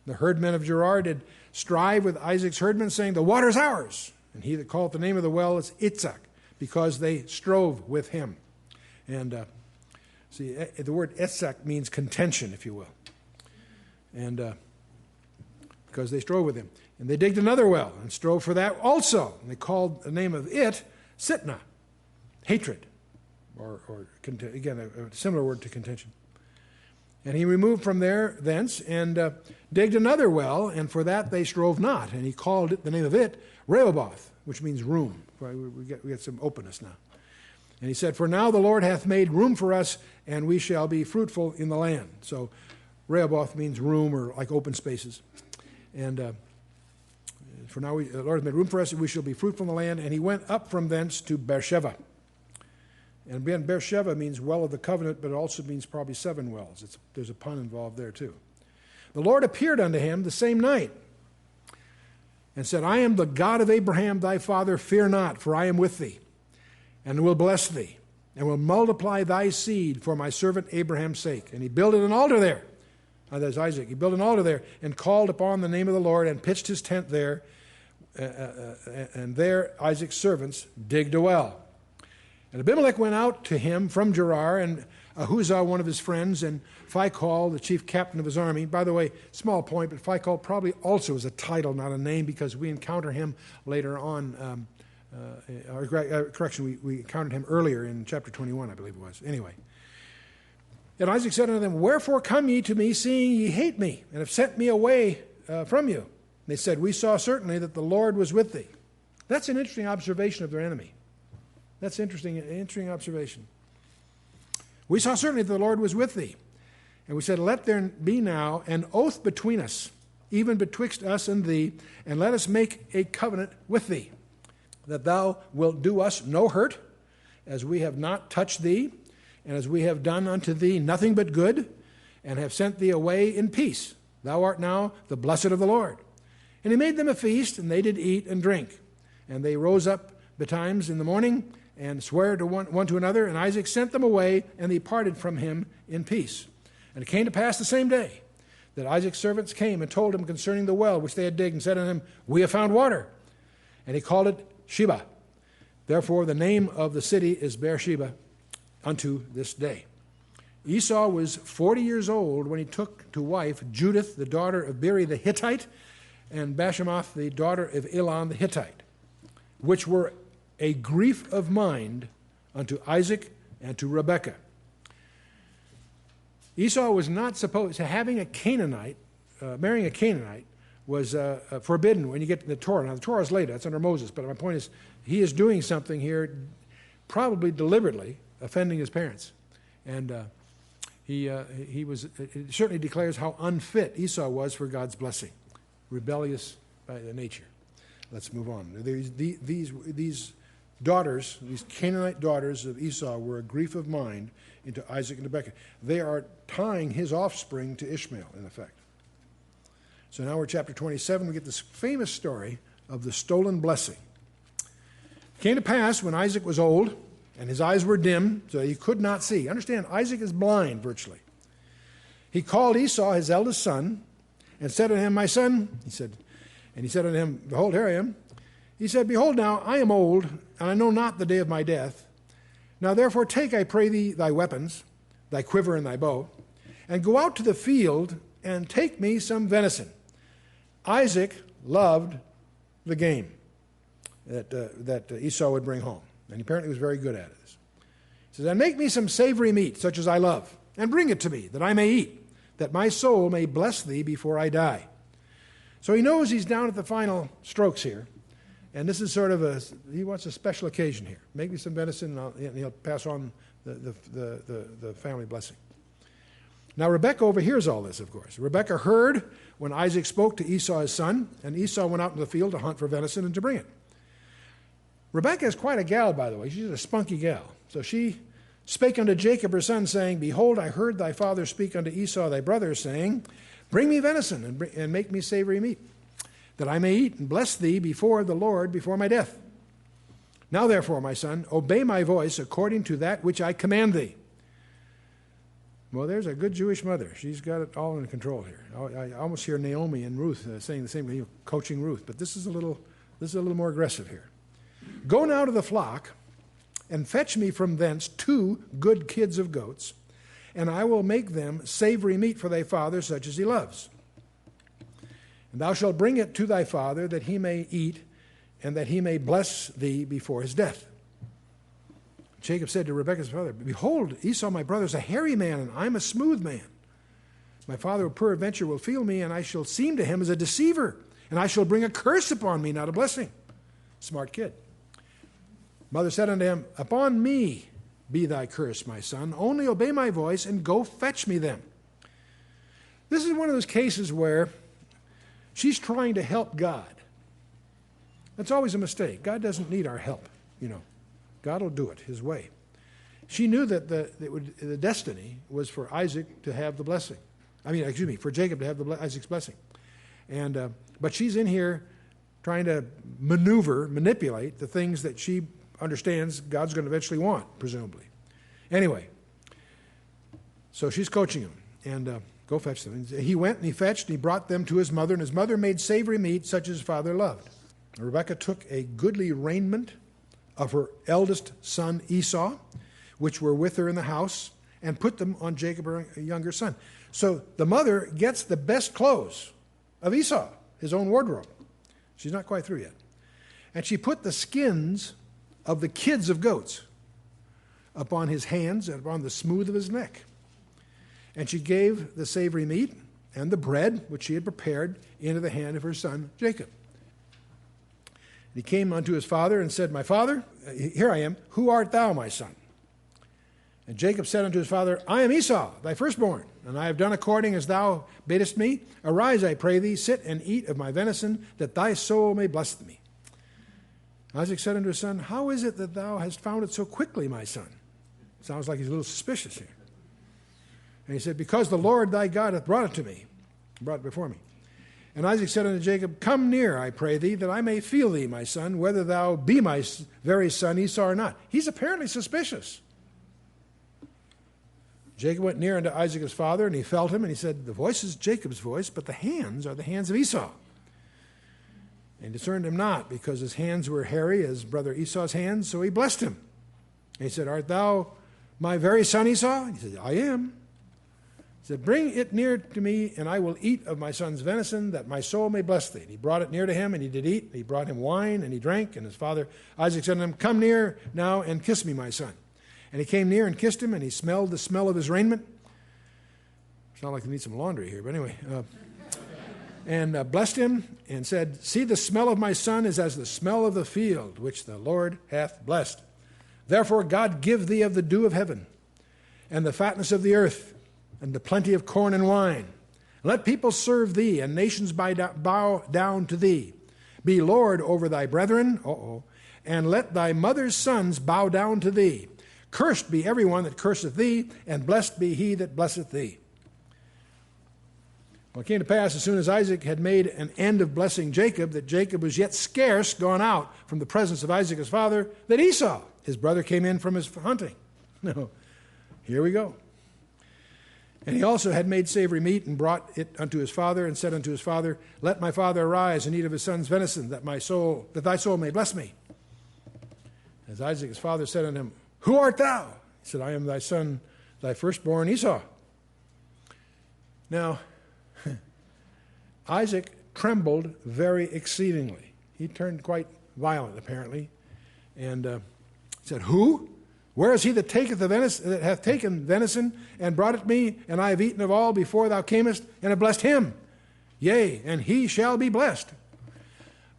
The herdmen of Gerar did strive with Isaac's herdmen, saying, the water is ours. And he that called the name of the well is Itzhak, because they strove with him. And see, the word Itzhak means contention, if you will. And because they strove with him. And they digged another well and strove for that also. And they called the name of it Sitnah, hatred, or again, a similar word to contention. And he removed from thence and digged another well, and for that they strove not. And he called it, the name of it, Rehoboth, which means room. We get some openness now. And he said, for now the Lord hath made room for us, and we shall be fruitful in the land. So Rehoboth means room, or like open spaces. And for now the Lord has made room for us, and we shall be fruitful in the land. And he went up from thence to Beersheba. And again, Beersheba means well of the covenant, but it also means probably 7 wells. There's a pun involved there too. The Lord appeared unto him the same night and said, I am the God of Abraham thy father, fear not, for I am with thee, and will bless thee, and will multiply thy seed for my servant Abraham's sake. And he builded an altar there. That's Isaac. He built an altar there and called upon the name of the Lord and pitched his tent there. And there Isaac's servants digged a well. And Abimelech went out to him from Gerar, and Ahuzah, one of his friends, and Phicol, the chief captain of his army. By the way, small point, but Phicol probably also is a title, not a name, because we encounter him later on. We encountered him earlier in chapter 21, I believe it was. Anyway. And Isaac said unto them, wherefore come ye to me, seeing ye hate me, and have sent me away from you? And they said, we saw certainly that the Lord was with thee. That's an interesting observation of their enemy. That's interesting observation. We saw certainly that the Lord was with thee. And we said, let there be now an oath between us, even betwixt us and thee, and let us make a covenant with thee, that thou wilt do us no hurt, as we have not touched thee, and as we have done unto thee nothing but good, and have sent thee away in peace. Thou art now the blessed of the Lord. And he made them a feast, and they did eat and drink. And they rose up betimes in the morning, and sware to one to another, and Isaac sent them away, and they parted from him in peace. And it came to pass the same day, that Isaac's servants came and told him concerning the well which they had digged, and said unto him, We have found water. And he called it Sheba. Therefore the name of the city is Beersheba unto this day. Esau was 40 years old when he took to wife Judith, the daughter of Beeri the Hittite, and Bashemoth, the daughter of Elon the Hittite, which were a grief of mind unto Isaac and to Rebekah. Esau was not supposed to having a Canaanite, marrying a Canaanite was forbidden when you get to the Torah. Now the Torah is later, that's under Moses, but my point is he is doing something here, probably deliberately offending his parents. And he was, it certainly declares how unfit Esau was for God's blessing, rebellious by nature. Let's move on. These daughters, these Canaanite daughters of Esau, were a grief of mind into Isaac and Rebekah. They are tying his offspring to Ishmael, in effect. So now we're chapter 27. We get this famous story of the stolen blessing. It came to pass when Isaac was old, and his eyes were dim, so he could not see. Understand, Isaac is blind, virtually. He called Esau, his eldest son, and said unto him, My son, he said unto him, Behold, here I am. He said, Behold now, I am old, and I know not the day of my death. Now therefore take, I pray thee, thy weapons, thy quiver and thy bow, and go out to the field, and take me some venison. Isaac loved the game that Esau would bring home, and apparently was very good at it. He says, And make me some savory meat, such as I love, and bring it to me, that I may eat, that my soul may bless thee before I die. So he knows he's down at the final strokes here. And this is sort of he wants a special occasion here. Make me some venison, and he'll pass on the family blessing. Now, Rebekah overhears all this, of course. Rebekah heard when Isaac spoke to Esau, his son, and Esau went out into the field to hunt for venison and to bring it. Rebekah is quite a gal, by the way. She's a spunky gal. So she spake unto Jacob, her son, saying, Behold, I heard thy father speak unto Esau, thy brother, saying, Bring me venison, and make me savory meat, that I may eat and bless thee before the Lord before my death. Now therefore, my son, obey my voice according to that which I command thee. Well, there's a good Jewish mother. She's got it all in control here. I almost hear Naomi and Ruth saying the same thing, coaching Ruth, but this is a little more aggressive here. Go now to the flock, and fetch me from thence 2 good kids of goats, and I will make them savory meat for thy father, such as he loves. And thou shalt bring it to thy father, that he may eat, and that he may bless thee before his death. Jacob said to Rebekah's father, Behold, Esau my brother is a hairy man, and I am a smooth man. My father peradventure will feel me, and I shall seem to him as a deceiver, and I shall bring a curse upon me, not a blessing. Smart kid. Mother said unto him, Upon me be thy curse, my son. Only obey my voice, and go fetch me them. This is one of those cases where she's trying to help God. That's always a mistake. God doesn't need our help, God will do it his way. She knew that the destiny was for Isaac to have the blessing. For Jacob to have Isaac's blessing. But she's in here trying to manipulate the things that she understands God's going to eventually want, presumably. Anyway, so she's coaching him, and go fetch them. And he went and he fetched, and he brought them to his mother, and his mother made savory meat such as his father loved. And Rebekah took a goodly raiment of her eldest son Esau, which were with her in the house, and put them on Jacob, her younger son. So the mother gets the best clothes of Esau, his own wardrobe. She's not quite through yet. And she put the skins of the kids of goats upon his hands and upon the smooth of his neck. And she gave the savory meat and the bread, which she had prepared, into the hand of her son Jacob. And he came unto his father and said, My father, here I am. Who art thou, my son? And Jacob said unto his father, I am Esau, thy firstborn, and I have done according as thou biddest me. Arise, I pray thee, sit and eat of my venison, that thy soul may bless me. Isaac said unto his son, How is it that thou hast found it so quickly, my son? Sounds like he's a little suspicious here. And he said, because the Lord thy God hath brought it to me, brought it before me. And Isaac said unto Jacob, come near, I pray thee, that I may feel thee, my son, whether thou be my very son Esau or not. He's apparently suspicious. Jacob went near unto Isaac his father, and he felt him, and he said, the voice is Jacob's voice, but the hands are the hands of Esau. And he discerned him not, because his hands were hairy as brother Esau's hands, so he blessed him. And he said, art thou my very son Esau? And he said, I am. He said, bring it near to me, and I will eat of my son's venison, that my soul may bless thee. And he brought it near to him, and he did eat. And he brought him wine, and he drank. And his father Isaac said to him, come near now and kiss me, my son. And he came near and kissed him, and he smelled the smell of his raiment. Sound like they need some laundry here, but anyway. And blessed him, and said, see, the smell of my son is as the smell of the field, which the Lord hath blessed. Therefore God give thee of the dew of heaven, and the fatness of the earth, and the plenty of corn and wine. Let people serve thee, and nations bow down to thee. Be Lord over thy brethren, and let thy mother's sons bow down to thee. Cursed be everyone that curseth thee, and blessed be he that blesseth thee. Well, it came to pass, as soon as Isaac had made an end of blessing Jacob, that Jacob was yet scarce gone out from the presence of Isaac his father, that Esau, his brother, came in from his hunting. No, here we go. And he also had made savory meat, and brought it unto his father, and said unto his father, let my father arise and eat of his son's venison, that thy soul may bless me. As Isaac his father said unto him, who art thou? He said, I am thy son, thy firstborn Esau. Now, Isaac trembled very exceedingly. He turned quite violent, apparently, and said, who? Where is he that hath taken venison, and brought it me, and I have eaten of all before thou camest, and have blessed him? Yea, and he shall be blessed.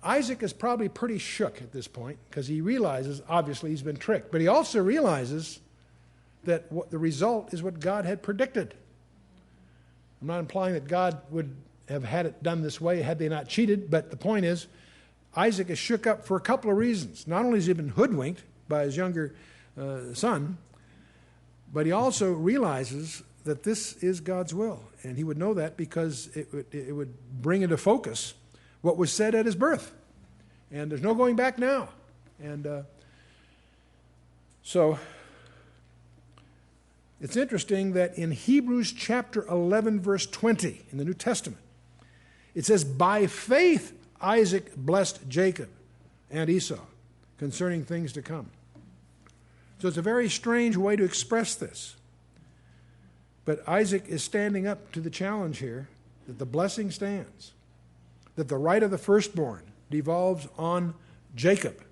Isaac is probably pretty shook at this point, because he realizes, obviously, he's been tricked. But he also realizes that the result is what God had predicted. I'm not implying that God would have had it done this way had they not cheated, but the point is, Isaac is shook up for a couple of reasons. Not only has he been hoodwinked by his younger son, but he also realizes that this is God's will. And he would know that because it would bring into focus what was said at his birth. And there's no going back now. And so it's interesting that in Hebrews chapter 11, verse 20, in the New Testament, it says, by faith Isaac blessed Jacob and Esau concerning things to come. So it's a very strange way to express this. But Isaac is standing up to the challenge here that the blessing stands, that the right of the firstborn devolves on Jacob.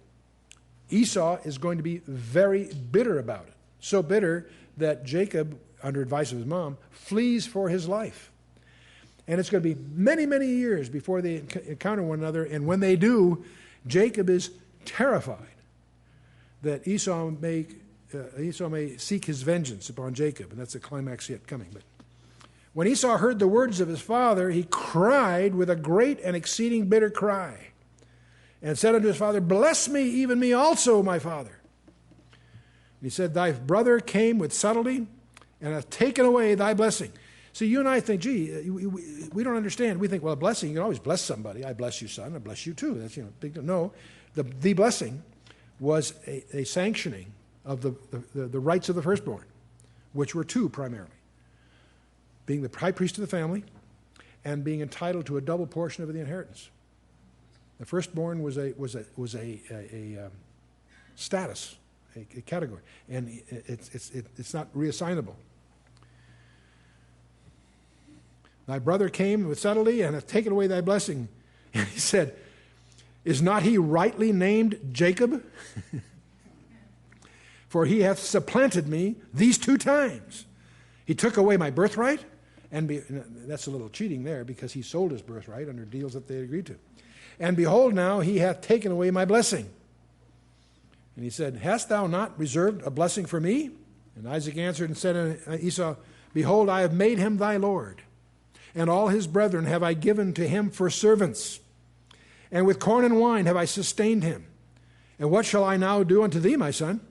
Esau is going to be very bitter about it, so bitter that Jacob, under advice of his mom, flees for his life. And it's going to be many, many years before they encounter one another, and when they do, Jacob is terrified that Esau may seek his vengeance upon Jacob, and that's the climax yet coming. But when Esau heard the words of his father, he cried with a great and exceeding bitter cry, and said unto his father, bless me, even me also, my father. And he said, thy brother came with subtlety, and hath taken away thy blessing. See, you and I think, gee, we don't understand. We think, well, a blessing, you can always bless somebody. I bless you, son. I bless you, too. That's, big deal. No, the blessing was a sanctioning of the rights of the firstborn, which were two primarily: being the high priest of the family and being entitled to a double portion of the inheritance. The firstborn was a status, a category, and it's not reassignable. Thy brother came with subtlety and hath taken away thy blessing. And he said, is not he rightly named Jacob? For he hath supplanted me these 2 times. He took away my birthright, and that's a little cheating there, because he sold his birthright under deals that they agreed to. And behold, now he hath taken away my blessing. And he said, hast thou not reserved a blessing for me? And Isaac answered and said unto Esau, behold, I have made him thy lord, and all his brethren have I given to him for servants. And with corn and wine have I sustained him. And what shall I now do unto thee, my son?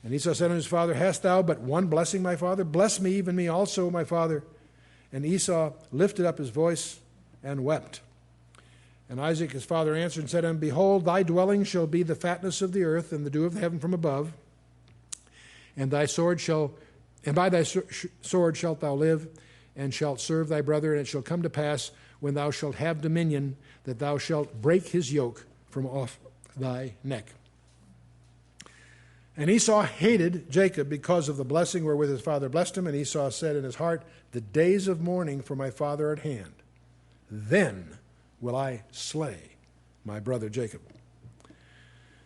And Esau said unto his father, Hast thou but one blessing, my father? Bless me, even me also, my father. And Esau lifted up his voice and wept. And Isaac his father answered and said unto him, Behold, thy dwelling shall be the fatness of the earth and the dew of heaven from above. And by thy sword shalt thou live, and shalt serve thy brother. And it shall come to pass, when thou shalt have dominion, that thou shalt break his yoke from off thy neck. And Esau hated Jacob because of the blessing wherewith his father blessed him. And Esau said in his heart, The days of mourning for my father are at hand. Then will I slay my brother Jacob.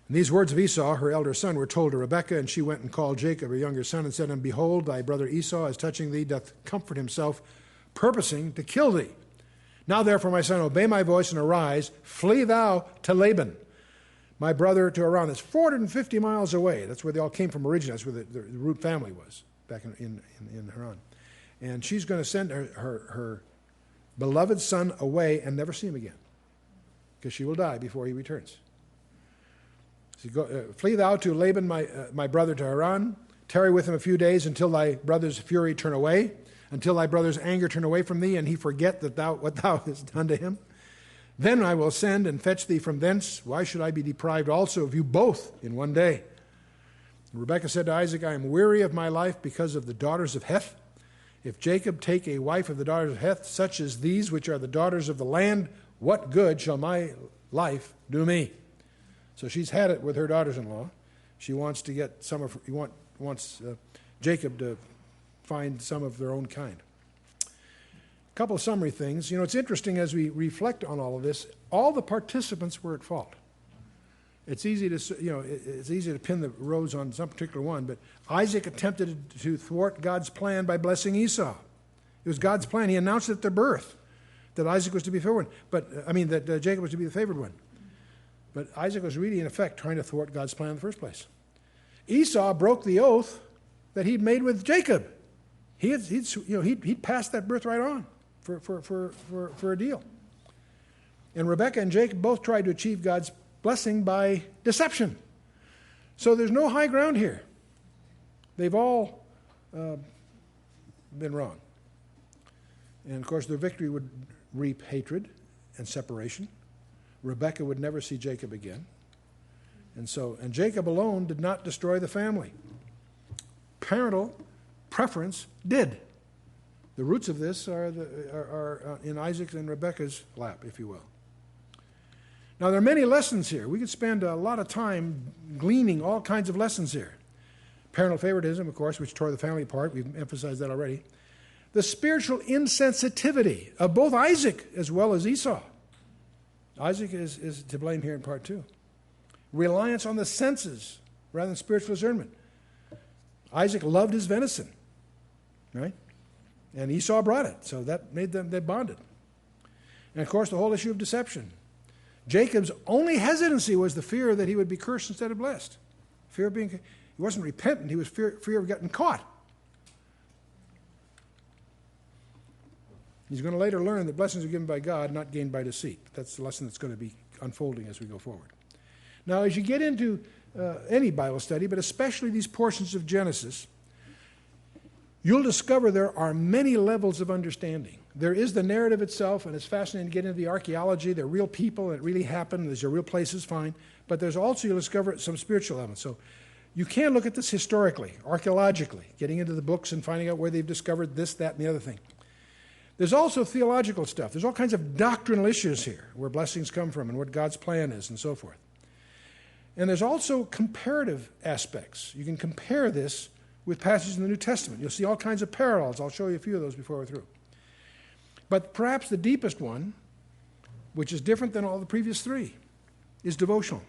And these words of Esau, her elder son, were told to Rebekah, and she went and called Jacob, her younger son, and said unto him, Behold, thy brother Esau, as touching thee, doth comfort himself, purposing to kill thee. Now therefore, my son, obey my voice and arise, flee thou to Laban, my brother, to Haran. That's 450 miles away. That's where they all came from originally. That's where the root family was, back in Haran. And she's going to send her beloved son away and never see him again, because she will die before he returns. So flee thou to Laban, my brother, to Haran. Tarry with him a few days until thy brother's fury turn away, until thy brother's anger turn away from thee, and he forget that what thou hast done to him. Then I will send and fetch thee from thence. Why should I be deprived also of you both in one day? And Rebekah said to Isaac, I am weary of my life because of the daughters of Heth. If Jacob take a wife of the daughters of Heth, such as these, which are the daughters of the land, what good shall my life do me? So she's had it with her daughters-in-law. She wants to get wants Jacob to find some of their own kind. A couple of summary things. It's interesting as we reflect on all of this. All the participants were at fault. It's easy to pin the rose on some particular one, but Isaac attempted to thwart God's plan by blessing Esau. It was God's plan. He announced at their birth that Isaac was to be the favored one, that Jacob was to be the favored one. But Isaac was really, in effect, trying to thwart God's plan in the first place. Esau broke the oath that he'd made with Jacob. He'd passed that birthright on for a deal. And Rebekah and Jacob both tried to achieve God's blessing by deception. So there's no high ground here. They've all been wrong. And of course, their victory would reap hatred and separation. Rebekah would never see Jacob again. And Jacob alone did not destroy the family. Parental preference did. The roots of this are in Isaac and Rebekah's lap, if you will. Now, there are many lessons here. We could spend a lot of time gleaning all kinds of lessons here. Parental favoritism, of course, which tore the family apart. We've emphasized that already. The spiritual insensitivity of both Isaac as well as Esau. Isaac is to blame here in part two. Reliance on the senses rather than spiritual discernment. Isaac loved his venison, right? And Esau brought it, so that made them, they bonded. And of course, the whole issue of deception. Jacob's only hesitancy was the fear that he would be cursed instead of blessed. Fear of being, he wasn't repentant, he was fear of getting caught. He's going to later learn that blessings are given by God, not gained by deceit. That's the lesson that's going to be unfolding as we go forward. Now, as you get into any Bible study, but especially these portions of Genesis, you'll discover there are many levels of understanding. There is the narrative itself, and it's fascinating to get into the archaeology. They're real people, and it really happened. These are real places, fine. But there's also, you'll discover some spiritual elements. So you can look at this historically, archaeologically, getting into the books and finding out where they've discovered this, that, and the other thing. There's also theological stuff. There's all kinds of doctrinal issues here, where blessings come from and what God's plan is and so forth. And there's also comparative aspects. You can compare this with passages in the New Testament. You'll see all kinds of parallels. I'll show you a few of those before we're through. But perhaps the deepest one, which is different than all the previous three, is devotional.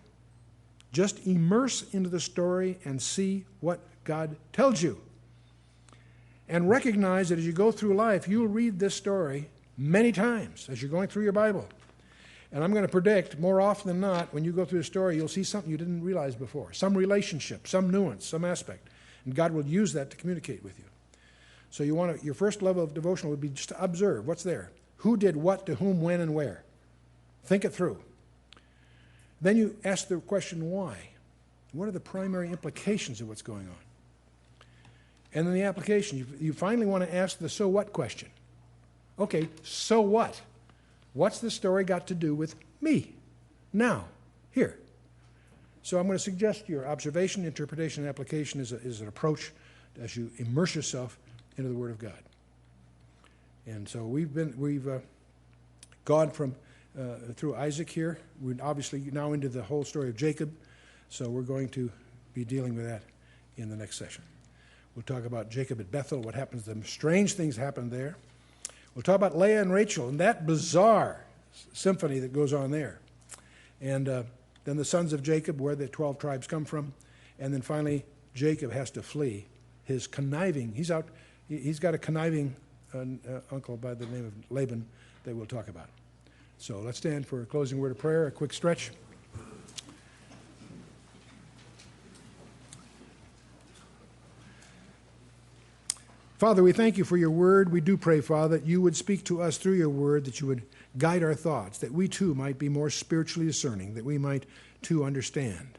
Just immerse into the story and see what God tells you. And recognize that as you go through life, you'll read this story many times as you're going through your Bible. And I'm going to predict, more often than not, when you go through the story, you'll see something you didn't realize before. Some relationship, some nuance, some aspect. And God will use that to communicate with you. So your first level of devotional would be just to observe what's there. Who did what to whom, when, and where. Think it through. Then you ask the question, why? What are the primary implications of what's going on? And then the application, you finally want to ask the so what question. Okay, so what? What's the story got to do with me? Now, here. So I'm going to suggest your observation, interpretation, and application is an approach as you immerse yourself into the Word of God. And so we've gone from through Isaac here. We're obviously now into the whole story of Jacob. So we're going to be dealing with that in the next session. We'll talk about Jacob at Bethel, what happens, the strange things happened there. We'll talk about Leah and Rachel and that bizarre symphony that goes on there. And then the sons of Jacob, where the 12 tribes come from. And then finally, Jacob has to flee. His conniving, he's got a conniving uncle by the name of Laban that we'll talk about. So let's stand for a closing word of prayer, a quick stretch. Father, we thank you for your word. We do pray, Father, that you would speak to us through your word, that you would guide our thoughts, that we too might be more spiritually discerning, that we might too understand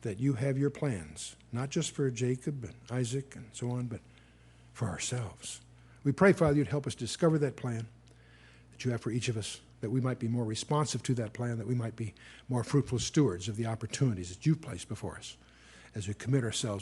that you have your plans, not just for Jacob and Isaac and so on, but for ourselves. We pray, Father, you'd help us discover that plan that you have for each of us, that we might be more responsive to that plan, that we might be more fruitful stewards of the opportunities that you've placed before us as we commit ourselves